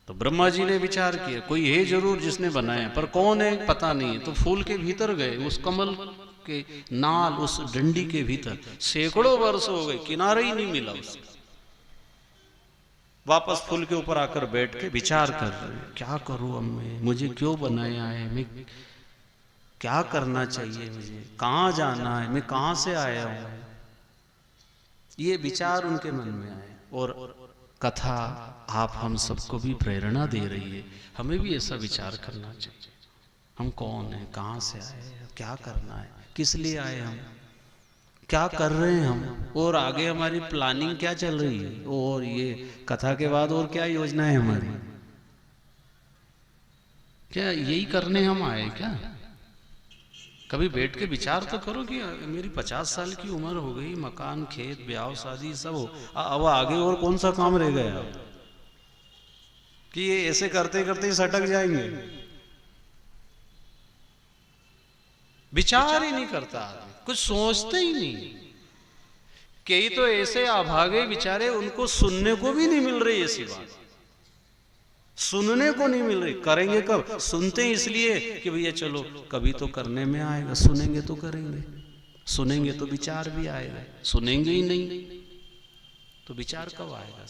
तो ब्रह्मा जी ने विचार किया कोई है जरूर जिसने बनाया, पर कौन है पता नहीं। तो फूल के भीतर गए, उस कमल के नाल, उस डंडी के भीतर सैकड़ों वर्ष हो गए, किनारा ही नहीं मिला उसका। वापस फूल के ऊपर आकर बैठ के विचार कर रहे, क्या करूं अब मैं, मुझे क्यों बनाया है, मैं क्या करना चाहिए, मुझे कहां जाना है, मैं कहां से आया हूं। ये विचार उनके मन में आए। और कथा आप हम सबको भी प्रेरणा दे रही है, हमें भी ऐसा विचार करना चाहिए। हम कौन हैं, कहां से आए हैं, क्या करना है, किस लिए आए, हम क्या कर रहे हैं हम, और आगे हमारी प्लानिंग क्या चल रही है, और ये कथा के बाद और क्या योजना है हमारी। क्या यही करने हम आए क्या? कभी बैठ के विचार तो करो कि मेरी 50 साल की उम्र हो गई, मकान खेत ब्याह शादी सब हो, अब आगे और कौन सा काम रह गया कि ये ऐसे करते करते सटक जाएंगे। विचार ही नहीं करता आदमी, कुछ सोचते ही नहीं। कई तो ऐसे अभागे विचारे, उनको सुनने को भी नहीं मिल रही ऐसी बात, सुनने को नहीं मिल रही। करेंगे कब? सुनते हैं इसलिए कि भैया चलो कभी तो करने में आएगा, सुनेंगे तो करेंगे, सुनेंगे तो विचार भी आएगा, सुनेंगे ही नहीं तो विचार कब आएगा?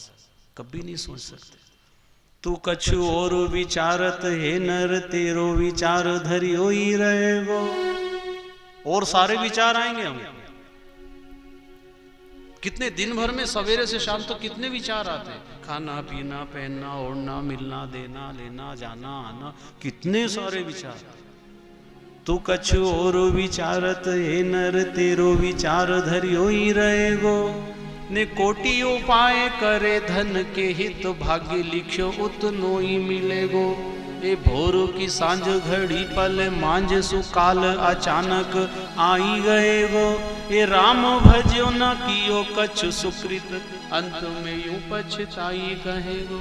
कभी नहीं सोच सकते। तू कछु और विचारत है नर, तेरो विचार धरियो ही रहेगो। और सारे विचार आएंगे हम। कितने दिन भर में सवेरे से शाम तक कितने विचार आते हैं, खाना पीना पहनना ओढ़ना मिलना देना लेना जाना आना, कितने सारे विचार। तू कछु और विचारत है नर, तेरो विचार धरियो ही रहेगो। ने कोटि उपाय करे धन के हित, भाग्य लिख्यो उतनो ही मिलेगो। ए भोर की सांझ घड़ी पल मांझ सुकाल, अचानक आई गए गो। ए राम भजो न कियो कछु सुकृत, अंत में यूं पछताई कहे गो।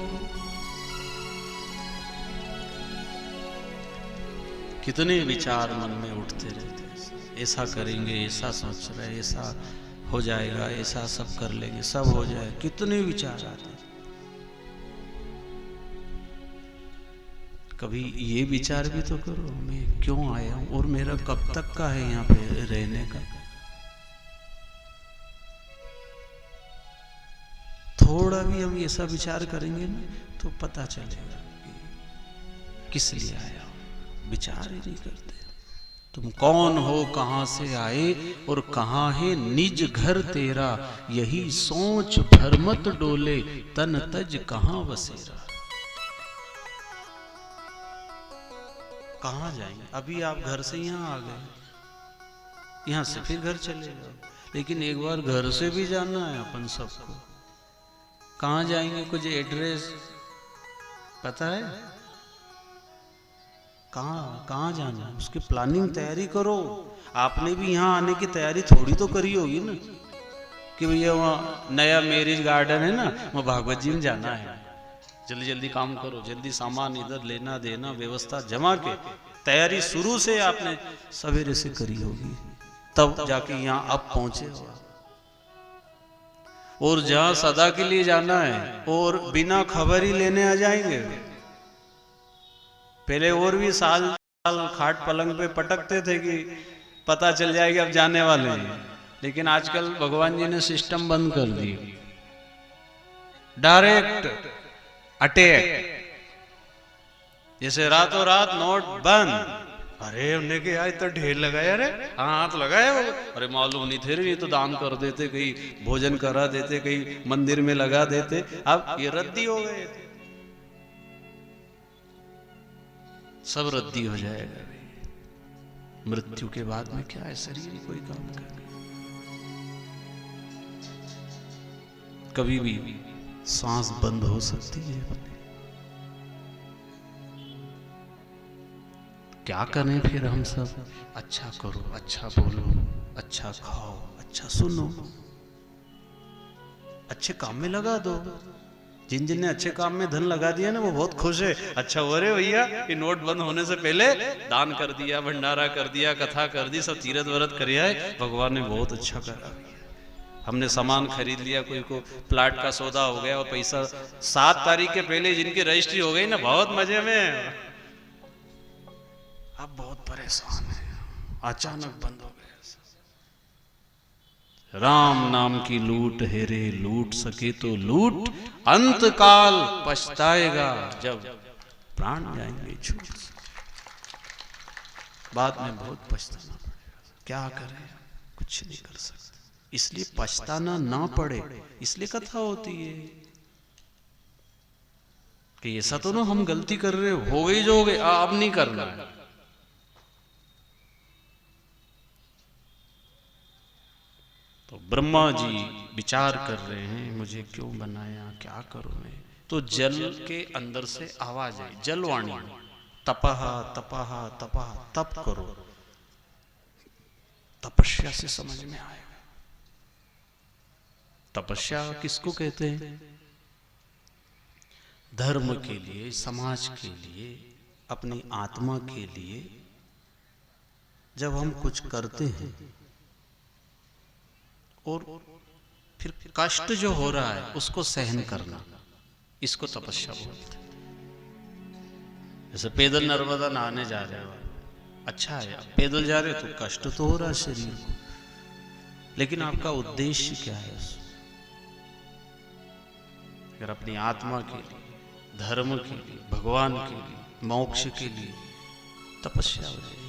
कितने विचार मन में उठते रहते, ऐसा करेंगे, ऐसा सोच रहे, ऐसा हो जाएगा, ऐसा सब कर लेंगे, सब हो जाए, कितने विचार आते। कभी ये विचार भी तो करो, मैं क्यों आया हूं और मेरा कब तक का है यहाँ पे रहने का। थोड़ा भी हम ऐसा विचार करेंगे ना तो पता चलेगा कि किस लिए आया हूं। विचार ही नहीं करते। तुम कौन हो, कहां से आए और कहां है निज घर तेरा, यही सोच भरमत डोले, तन तज कहां बसेरा। कहां जाएंगे? अभी आप घर से यहां आ गए, यहां से फिर घर चले जाओ, लेकिन एक बार घर से भी जाना है अपन सबको। कहां जाएंगे? कुछ एड्रेस पता है? कहां जाना है, उसकी प्लानिंग तैयारी करो। आपने भी यहां आने की तैयारी थोड़ी तो करी होगी ना, कि भैया वहां नया मैरिज गार्डन है ना, वहां भागवत जी में जाना है, जल्दी जल्दी काम करो, जल्दी सामान इधर लेना देना, व्यवस्था जमा के तैयारी शुरू से आपने सवेरे से करी होगी, तब जाके यहाँ अब पहुंचे हो। और जहां सदा के लिए जाना है और बिना खबर ही लेने आ जाएंगे। पहले और भी साल खाट पलंग पे पटकते थे कि पता चल जाएगा अब जाने वाले हैं, लेकिन आजकल भगवान जी ने सिस्टम बंद कर दी, डायरेक्ट अटैक। जैसे रातों रात नोट बंद। अरे उन्हें के यार इतना ढेर लगाया, अरे हाँ हाथ लगाया वो, अरे मालूम नहीं थे, नहीं तो दान कर देते, कहीं भोजन करा देते, कहीं मंदिर में लगा देते। अब ये रद्दी हो गए, सब रद्दी हो जाएगा। मृत्यु के बाद में क्या है, शरीर ही कोई काम कर। कभी भी सांस बंद हो सकती है। क्या करें फिर हम सब? अच्छा करो, अच्छा बोलो, अच्छा खाओ, अच्छा सुनो, अच्छे काम में लगा दो। जिन जिन ने अच्छे काम में धन लगा दिया ना, वो बहुत खुश है। अच्छा हो रे भैया, ये नोट बंद होने से पहले दान कर दिया, भंडारा कर दिया, कथा कर दी, सब तीरथ व्रत कर आए, भगवान ने बहुत अच्छा करा। हमने सामान खरीद लिया, कोई को प्लाट का सौदा हो गया और पैसा 7 तारीख के पहले जिनकी रजिस्ट्री हो गई ना, बहुत मजे में। अब बहुत परेशान है, अचानक बंद हो गया। राम नाम की लूट है रे, लूट सके तो लूट, अंत काल पछताएगा जब प्राण जाएंगे छूट। बाद में बहुत पछताना पड़ेगा, क्या करें, कुछ नहीं कर सकते। इसलिए पछताना ना पड़े, इसलिए कथा होती है कि ऐसा तो ना हम गलती कर रहे हो गई जो हो गई, अब नहीं करना है। तो ब्रह्मा जी विचार कर रहे हैं, मुझे क्यों बनाया, क्या करूं मैं। तो जल के अंदर से आवाज आई, जलवाणी, तपहा तपहा तपहा, तप करो। तपस्या से समझ में आएगा। तपस्या किसको कहते हैं? धर्म के लिए, समाज के लिए, अपनी आत्मा के लिए जब हम कुछ करते हैं और फिर कष्ट जो हो रहा है उसको सहन करना, इसको तपस्या बोलते हैं। जैसे पैदल नर्मदा नहाने जा रहे हो, अच्छा है पैदल जा रहे हो तो कष्ट तो हो रहा है शरीर को, लेकिन आपका उद्देश्य क्या है? अगर अपनी आत्मा के लिए, धर्म के लिए, भगवान के लिए, मोक्ष के लिए, तपस्या हो जाएगी।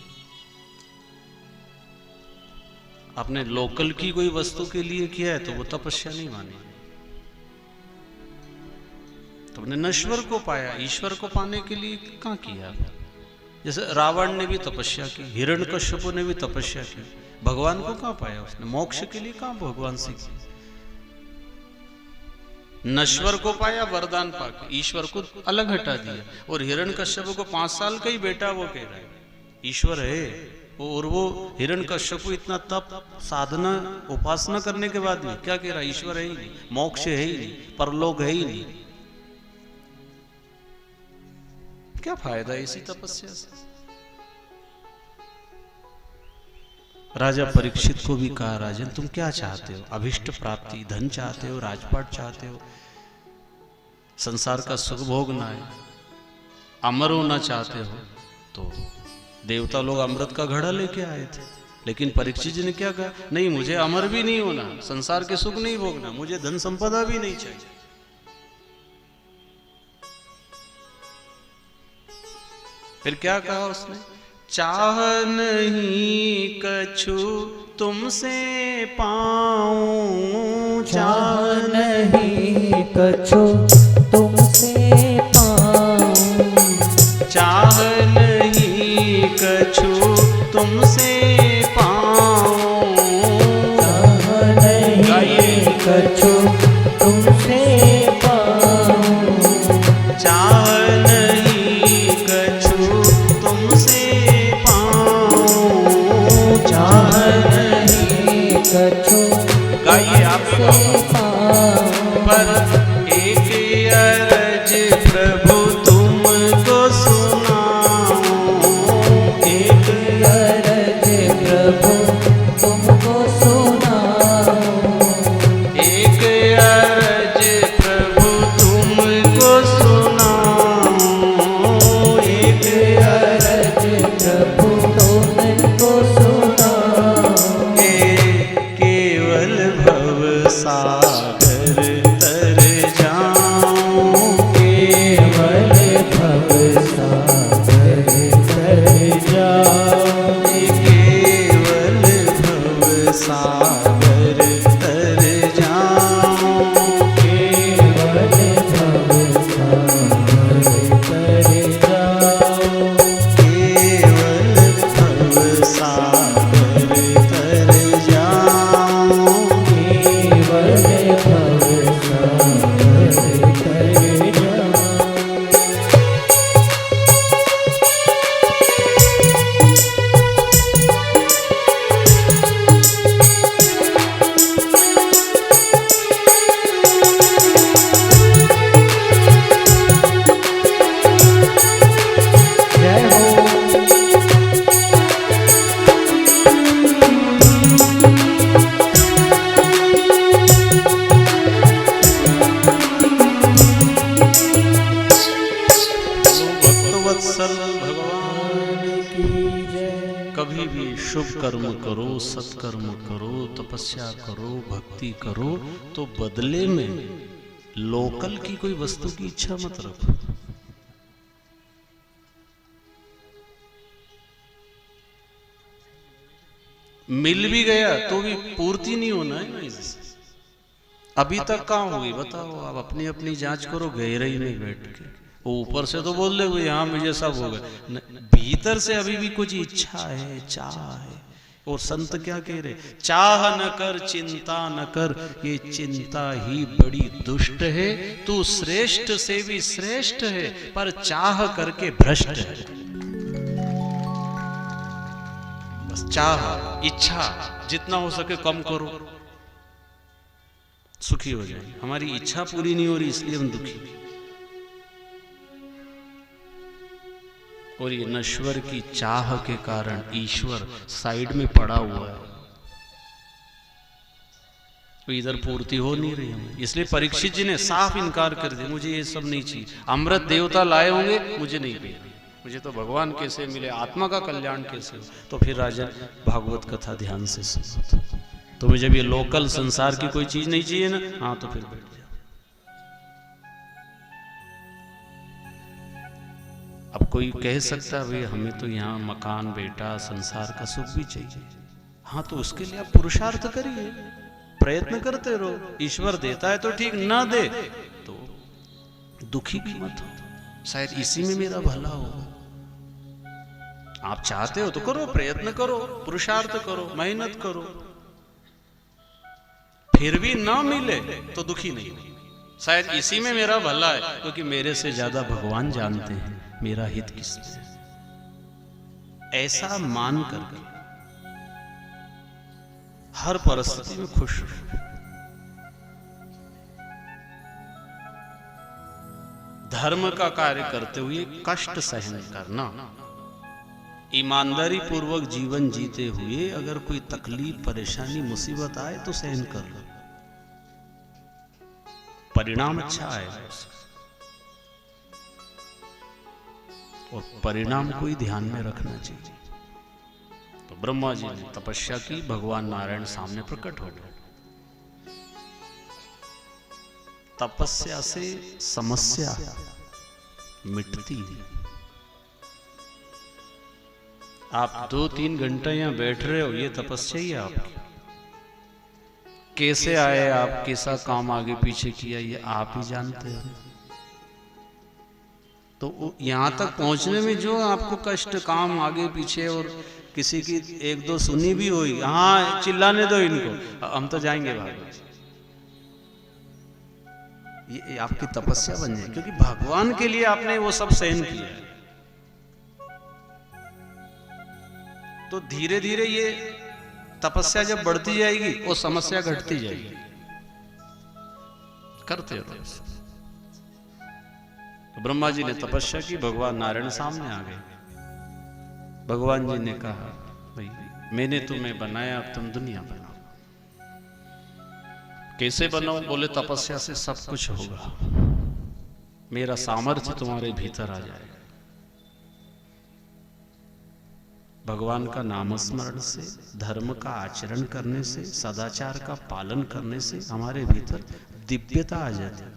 आपने लोकल की कोई वस्तु के लिए किया है तो वो तपस्या नहीं मानी। तुमने नश्वर को पाया, ईश्वर को पाने के लिए कहाँ किया? जैसे रावण ने भी तपस्या की, हिरण्यकश्यप ने भी तपस्या की, भगवान को कहाँ पाया उसने? मोक्ष के लिए कहाँ भगवान से की? नश्वर को पाया वरदान पाके, ईश्वर को अलग हटा दिया। और हिरण्यकश्यप को 5 साल का ही बेटा वो कह रहा है ईश्वर है। और वो हिरण्यकश्यप को इतना तप, साधना, उपासना करने के बाद भी क्या कह रहा है? ईश्वर है ही नहीं, मोक्ष है ही नहीं, परलोक है ही नहीं। क्या फायदा इसी तपस्या से? राजा परीक्षित को भी कहा, राजन तुम क्या चाहते हो? अभिष्ट प्राप्ति, धन चाहते हो, राजपाट चाहते हो, संसार का सुख भोगना है, अमर होना चाहते हो? तो देवता लोग अमृत का घड़ा लेके आए थे, लेकिन परीक्षित जी ने क्या कहा? नहीं, मुझे अमर भी नहीं होना, संसार के सुख नहीं भोगना, मुझे धन संपदा भी नहीं चाहिए। फिर क्या कहा उसने? चाह नहीं कछु तुमसे पाऊं, चाह नहीं कछु तुमसे पाऊं, चाह नहीं कछु तुमसे पाऊं, चाह नहीं कछु तुमसे पाऊं, चाह नहीं कछु तुमसे पाऊं, चाह नहीं कछु गाइए आप तुमसे पाऊं। पर एक अरज प्रभु तुमको सुनाऊं, एक अरज प्रभु तुमको सुनाऊं, एक अरज प्रभु तुमको सुनाऊं, वत्सल भगवान की जय। कभी भी शुभ कर्म करो, सत्कर्म करो, तपस्या करो, भक्ति करो, तो बदले में लोकल की कोई वस्तु की इच्छा मत रखो। मिल भी गया तो भी पूर्ति नहीं होना है ना इससे। अभी तक कहाँ होगी बताओ, आप अपनी अपनी जांच करो गहराई में बैठ के। वो ऊपर से तो बोल दे यहाँ मुझे सब हो गए, भीतर से अभी भी कुछ इच्छा है, चाह है। और संत क्या कह रहे, चाह न कर चिंता न कर, ये चिंता ही बड़ी दुष्ट है। तू श्रेष्ठ से भी श्रेष्ठ है, पर चाह करके भ्रष्ट है। बस चाह, इच्छा जितना हो सके कम करो, सुखी हो जाए। हमारी इच्छा पूरी नहीं हो रही इसलिए हम दुखी। और ये नश्वर की चाह के कारण ईश्वर साइड में पड़ा हुआ है, तो इधर पूर्ति हो नहीं रही हमें। इसलिए परीक्षित जी ने साफ इनकार कर दिया, मुझे ये सब नहीं चाहिए। अमृत देवता लाए होंगे, मुझे नहीं पीना, मुझे तो भगवान कैसे मिले, आत्मा का कल्याण कैसे हो। तो फिर राजा भागवत कथा ध्यान से सुनो। तुम्हें जब ये लोकल संसार की कोई चीज नहीं चाहिए ना, हाँ तो फिर बैठ जाओ। अब कोई कह सकता है भाई हमें तो यहाँ मकान, बेटा, संसार का सुख भी चाहिए। हाँ तो उसके लिए आप पुरुषार्थ करिए, प्रयत्न करते रहो। ईश्वर देता है तो ठीक, ना दे तो दुखी भी मत हो, शायद इसी में मेरा भला होगा। आप चाहते हो तो करो, प्रयत्न करो, पुरुषार्थ करो, मेहनत करो। फिर भी ना मिले तो दुखी नहीं हो, शायद इसी में मेरा भला है, क्योंकि मेरे से ज्यादा भगवान जानते हैं मेरा हित किसमें है। ऐसा मान कर हर परिस्थिति में खुश रहो। धर्म का कार्य करते हुए कष्ट सहन करना, ईमानदारी पूर्वक जीवन जीते हुए अगर कोई तकलीफ, परेशानी, मुसीबत आए तो सहन कर लो, परिणाम अच्छा आएगा। और परिणाम को ही ध्यान में रखना चाहिए। तो ब्रह्मा जी ने तपस्या की, भगवान नारायण सामने प्रकट हो गए। तपस्या से समस्या मिटती है। आप 2-3 घंटे यहां बैठ रहे हो, ये तपस्या ही है आपकी। कैसे आए आप, कैसा काम आगे पीछे किया, ये आप ही जानते हो। तो यहां तक पहुंचने में जो आपको कष्ट, काम आगे पीछे, और किसी की 1-2 सुनी भी हुई, हाँ चिल्लाने दो इनको, हम तो जाएंगे भाग। ये आपकी तपस्या बन जाए, क्योंकि भगवान के लिए आपने वो सब सहन किया है। तो धीरे धीरे ये तपस्या जब बढ़ती जाएगी, वो समस्या घटती जाएगी। करते रहो। तो ब्रह्मा जी ने तपस्या की, भगवान नारायण सामने आ गए। भगवान जी ने कहा, भाई मैंने तुम्हें बनाया, अब तुम दुनिया बनाओ। कैसे बनाओ? बोले तपस्या से सब कुछ होगा, मेरा सामर्थ्य तुम्हारे भीतर आ जाएगा। भगवान का नामस्मरण से, धर्म का आचरण करने से, सदाचार का पालन करने से हमारे भीतर दिव्यता आ जाती है,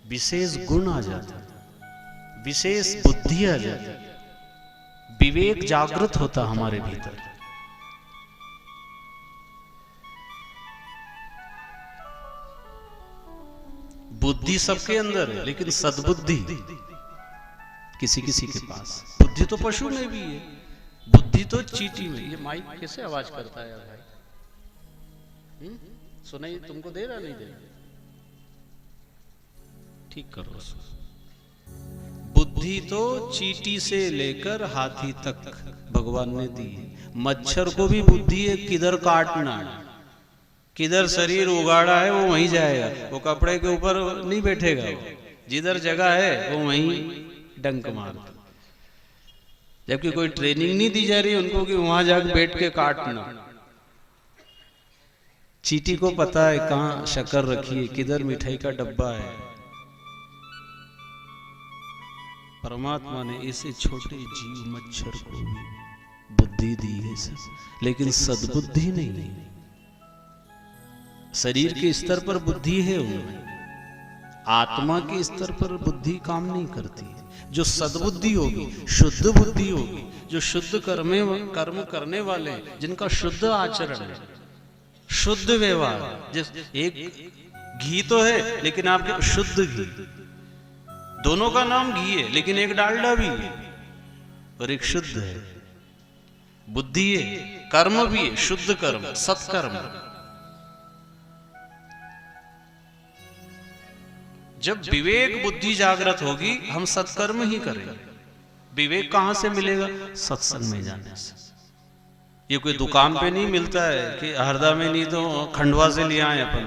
विशेष गुण आ जाता है, विशेष बुद्धि आ जाती है, विवेक जागृत होता हमारे भीतर। बुद्धि सबके अंदर है, लेकिन सद्बुद्धि किसी किसी के पास। बुद्धि तो पशु में भी है, बुद्धि तो चींटी में। ये माइक कैसे आवाज करता है भाई? सुनाई तुमको दे रहा, नहीं दे रहा? ठीक करो उसको। बुद्धि तो चींटी से लेकर हाथी तक भगवान ने दी है। मच्छर को भी बुद्धि है, किधर काटना है, किधर शरीर उगाड़ा है वो वहीं जाएगा, वो कपड़े के ऊपर नहीं बैठेगा। जिधर जगह है वो वहीं डंक मारता। जबकि कोई ट्रेनिंग नहीं दी जा रही उनको कि वहां जाकर बैठ के काटना। चींटी को पता है कहाँ शक्कर रखी है, किधर मिठाई का डब्बा है। परमात्मा ने ऐसे छोटे जीव मच्छर को भी बुद्धि दी है सर, लेकिन सद्बुद्धि नहीं है। शरीर के स्तर पर बुद्धि है उनमें, आत्मा के स्तर पर बुद्धि काम नहीं करती है। जो सद्बुद्धि होगी, शुद्ध बुद्धि होगी, जो शुद्ध कर्म करने वाले, जिनका शुद्ध आचरण है, शुद्ध व्यवहार, जिस एक घी तो है लेकिन आपके शुद्ध घी, दोनों का नाम घी है लेकिन एक डालडा भी है और एक शुद्ध है। बुद्धि है, कर्म भी है, शुद्ध कर्म, सत्कर्म। जब विवेक बुद्धि जागृत होगी हम सत्कर्म ही करेंगे। विवेक कहां से मिलेगा? सत्संग में जाने से। ये कोई दुकान पे नहीं मिलता है कि हरदा में नहीं तो खंडवा से ले आए अपन।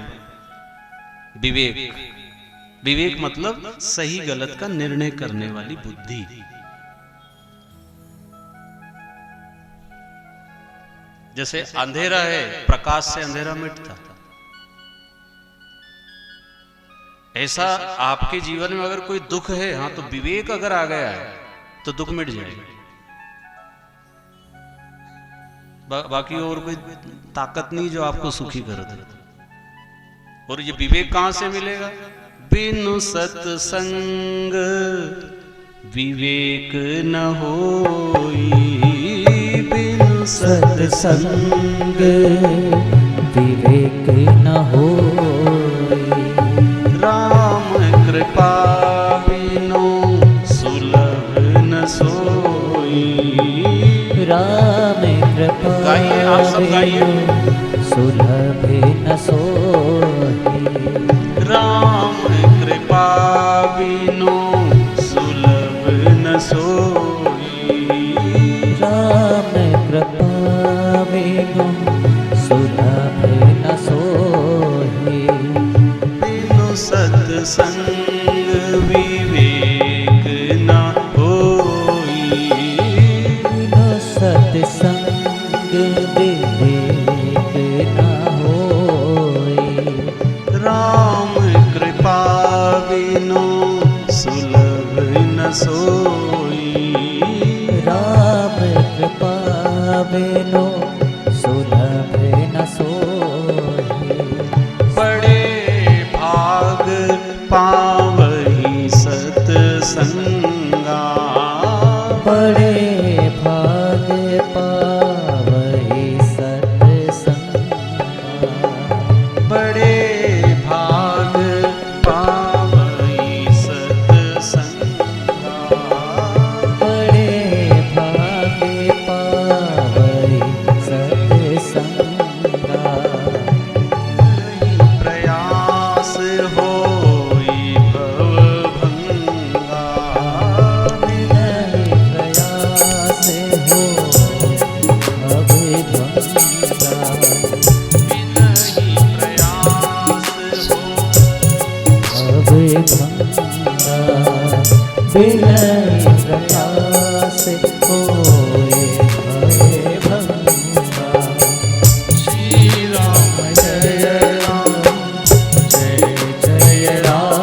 विवेक मतलब सही गलत का निर्णय करने वाली बुद्धि। जैसे अंधेरा है, प्रकाश से अंधेरा मिटता, ऐसा आपके जीवन में अगर कोई दुख है, हाँ, तो विवेक अगर आ गया है तो दुख मिट जाएगा। बाकी और कोई ताकत नहीं जो आपको सुखी कर दे। और ये विवेक कहां से मिलेगा? बिनु सत्संग विवेक न होई, बिनु सत्संग विवेक न होई, राम कृपा बिनु सुलभ न सोई। राम कृपा गाइए, आप सब गाइए। सुलभ न सोई, राम कृपा बिनु सुलभ न सोई। राम कृपा बिनु सुलभ न सोई, बिनु सत्संग विवेक न होई, बिनु सत्संग विवेक न होई। राम कृपा बिनु सुलभ न सोई। राम कृपा बिनु सुलभ न सोई, बड़े भाग पावहि सत्संगा, बड़े भाग पावहि सत्संगा, बड़े भाग पावहि सत्संगा, बड़े भाग पावहि सत्संगा। प्रयास होई भवभंगा, नहीं प्रयास हो अभिभंगा, बिनहि प्रयास हो अभिभंगा, बिनहि प्रयास होए अभिभंगा। श्री राम जय राम, जय जय राम।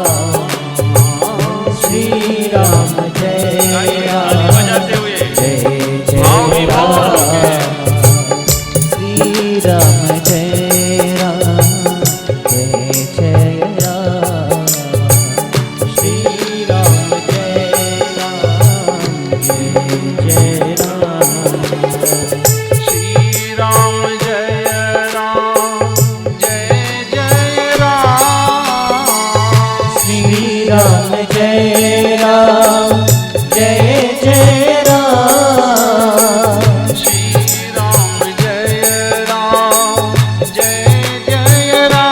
श्री राम जय राम, बजाते हुए जय भाव जय विभोर राम। श्री राम जय राम, जय जय राम। श्री राम जय राम, जय जय राम। श्री राम जय राम, जय जय राम। श्री राम जय राम,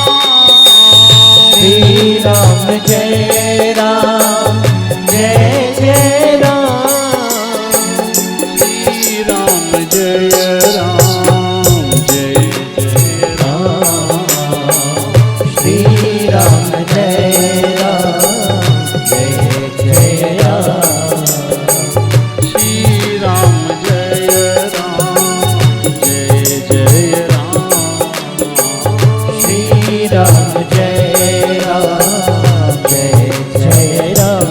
जय जय राम। श्री राम जय राम, जय जय राम। श्री राम जय राम, जय जय राम। श्री राम जय राम, जय जय राम। श्री राम जय राम, जय जय राम। श्री राम जय राम, जय जय राम। श्री राम जय राम, जय जय राम।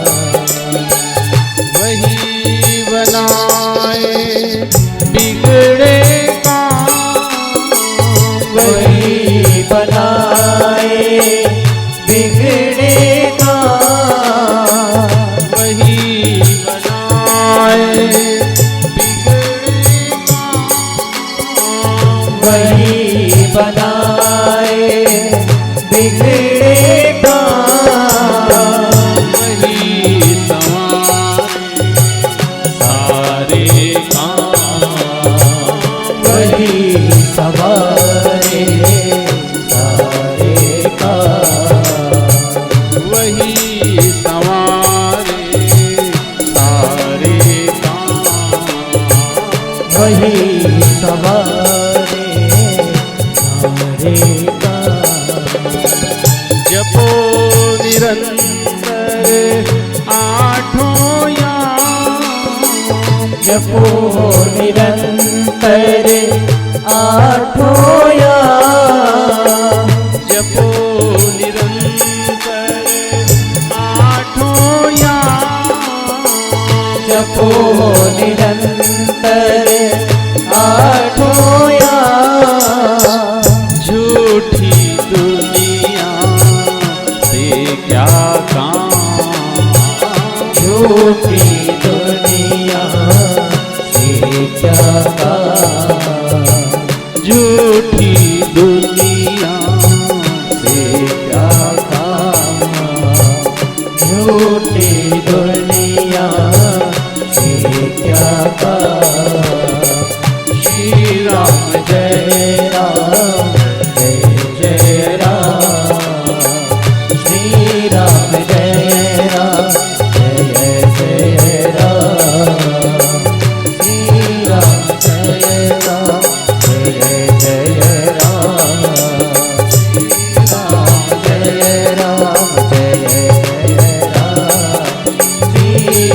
सवारे सारे काम। जपो निरंतर आठों याम, जपो निरंतर आठों याम। जपो निरंतर आठों याम, जपो निरंतर आठों याम। झूठी दुनिया से क्या काम, झूठी दुनिया से क्या काम। झूठी दुनिया से क्या काम। झूठी दुनिया से क्या काम। श्री राम जय राम जय जय राम। श्री राम जय राम जय जय राम। श्री राम जय राम जय जय राम। राम जय राम जय जय राम। श्री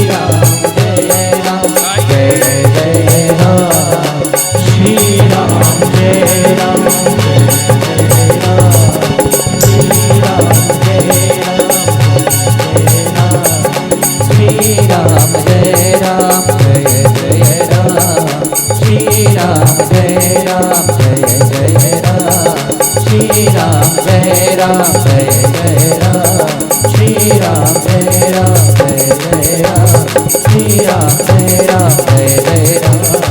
राम जय राम जय जय राम। श्री राम जय राम जय जय राम। श्री राम जय राम जय जय राम। श्री राम जय राम जय जय राम। श्री राम जय राम जय जय राम। श्री राम जय राम जय जय राम। श्री राम जय राम जय जय राम।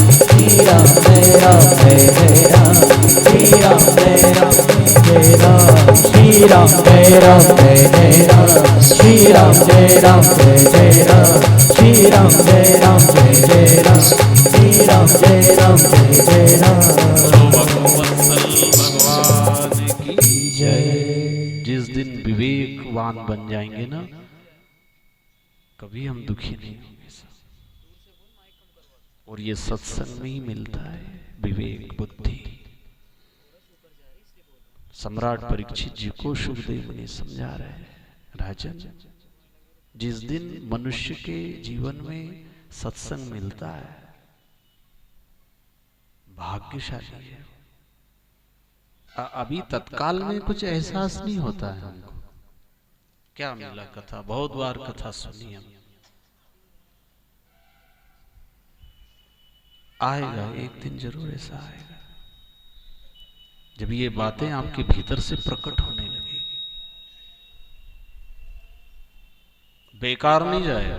श्री राम जय राम जय जय राम। श्री राम जय राम जय राम। श्री राम जय राम जय जय राम। श्री राम जय राम जय जय राम। श्री राम जय राम जय जय राम। श्री राम जय राम जय जय राम। भगवान की जय। जिस दिन विवेकवान बन जाएंगे ना, कभी हम दुखी नहीं होंगे सर। और ये सत्संग में ही मिलता है विवेक बुद्धि। सम्राट परीक्षित जी को सुखदेव ने समझा रहे हैं, राजन जिस दिन मनुष्य के जीवन में सत्संग मिलता है, भाग्यशाली है। अभी तत्काल में कुछ एहसास नहीं होता है हमको, क्या मिला कथा, बहुत बार कथा सुनी हम। आएगा एक दिन, जरूर ऐसा आएगा जब ये बातें आपके भीतर से प्रकट होने लगेगी। बेकार नहीं जाएगा।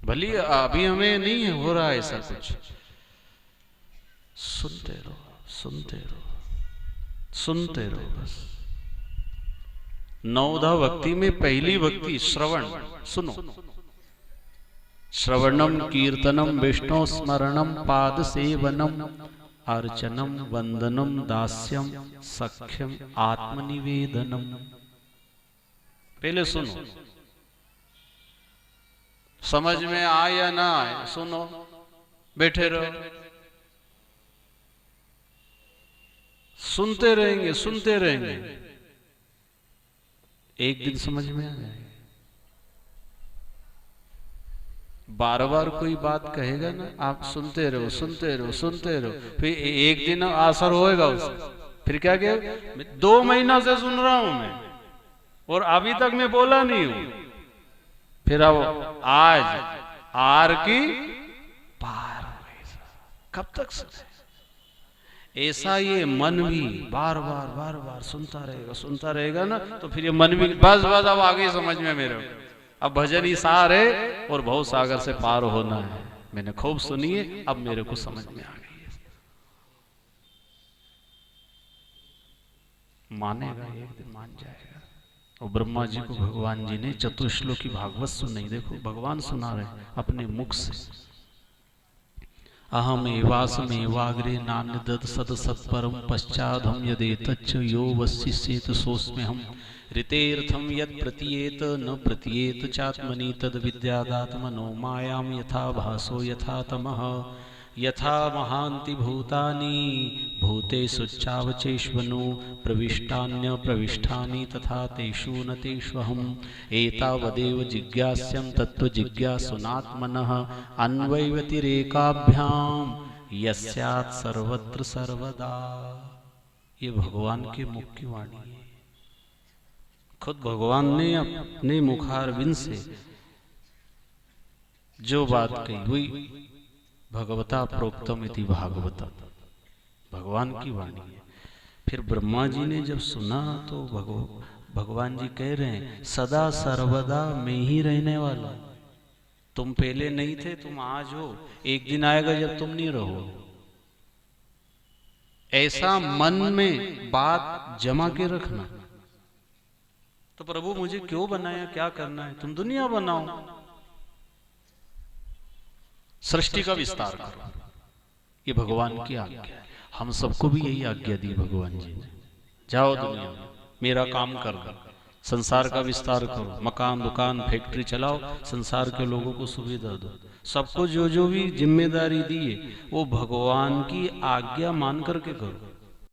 भली अभी हमें नहीं हो रहा ऐसा कुछ, सुनते रहो सुनते रहो सुनते रहो बस। नवधा भक्ति में पहली भक्ति श्रवण, सुनो। श्रवणम कीर्तनम विष्णु स्मरणम पाद सेवनम अर्चनम वंदनम दास्यम सख्यम आत्मनिवेदनम। पहले सुनो, समझ में आए या ना आए सुनो, बैठे रहो, सुनते रहेंगे सुनते रहेंगे, एक दिन समझ में आ जाएगा। बार बार कोई बात कहेगा ना, आप सुनते रहो सुनते रहो सुनते रहो, फिर एक दिन असर होएगा उसका। फिर क्या कहे, 2 महीना से सुन रहा हूं मैं और अभी तक मैं बोला नहीं हूं। फिर अब आज आर की पार हो गई, कब तक सुने? ऐसा ये मन भी बार बार सुनता रहेगा ना, तो फिर ये मन भी बस अब आगे समझ में मेरे, अब भजन ही सार है और भव सागर से पार होना है। मैंने खूब सुनी है, अब मेरे को समझ में आ गई है। मानेगा, एक दिन मान जाएगा। और ब्रह्मा जी को भगवान जी ने चतुश्लोकी भागवत सुनाई। देखो भगवान सुना रहे अपने मुख से, अहम एवासमेवाग्रे नान्यदत् सद सत्परम पश्चादहम यदेतच्च यो वशिष्येत सोऽस्म्यहम् ऋतेर्थम यत् प्रतीयेत न प्रतीयेत चात्मनि तद विद्यादात्मनो मायां यथा भासो यथा तमः यथा महांति भूतानि भूतेषु चावचेष्वनु प्रविष्टान्य प्रविष्टानि तथा तेषु न तेष्वहम् एतावदेव जिज्ञास्यं तत्व जिज्ञासुनात्मनः अन्वयव्यतिरेकाभ्याम यस्यात् सर्वत्र सर्वदा। ये भगवान के मुख की वाणी है। खुद भगवान ने अपने मुखारविंद से जो बात कही हुई भगवता प्रोक्तम इति भागवतम, भगवान की वाणी है। फिर ब्रह्मा जी ने जब सुना तो भगवान जी कह रहे हैं सदा सर्वदा मैं ही रहने वाला। तुम पहले नहीं थे, तुम आज हो, एक दिन आएगा जब तुम नहीं रहो। ऐसा मन में बात जमा के रखना। तो प्रभु मुझे क्यों बनाया, क्या करना है? तुम दुनिया बनाओ, सृष्टि का विस्तार करो। ये भगवान की आज्ञा है। हम सबको भी यही आज्ञा दी भगवान जी ने, जाओ दुनिया में मेरा काम करो, संसार का विस्तार करो, मकान दुकान फैक्ट्री चलाओ, संसार के लोगों को सुविधा दो। सबको जो जो भी जिम्मेदारी दी है वो भगवान की आज्ञा मान करके करो।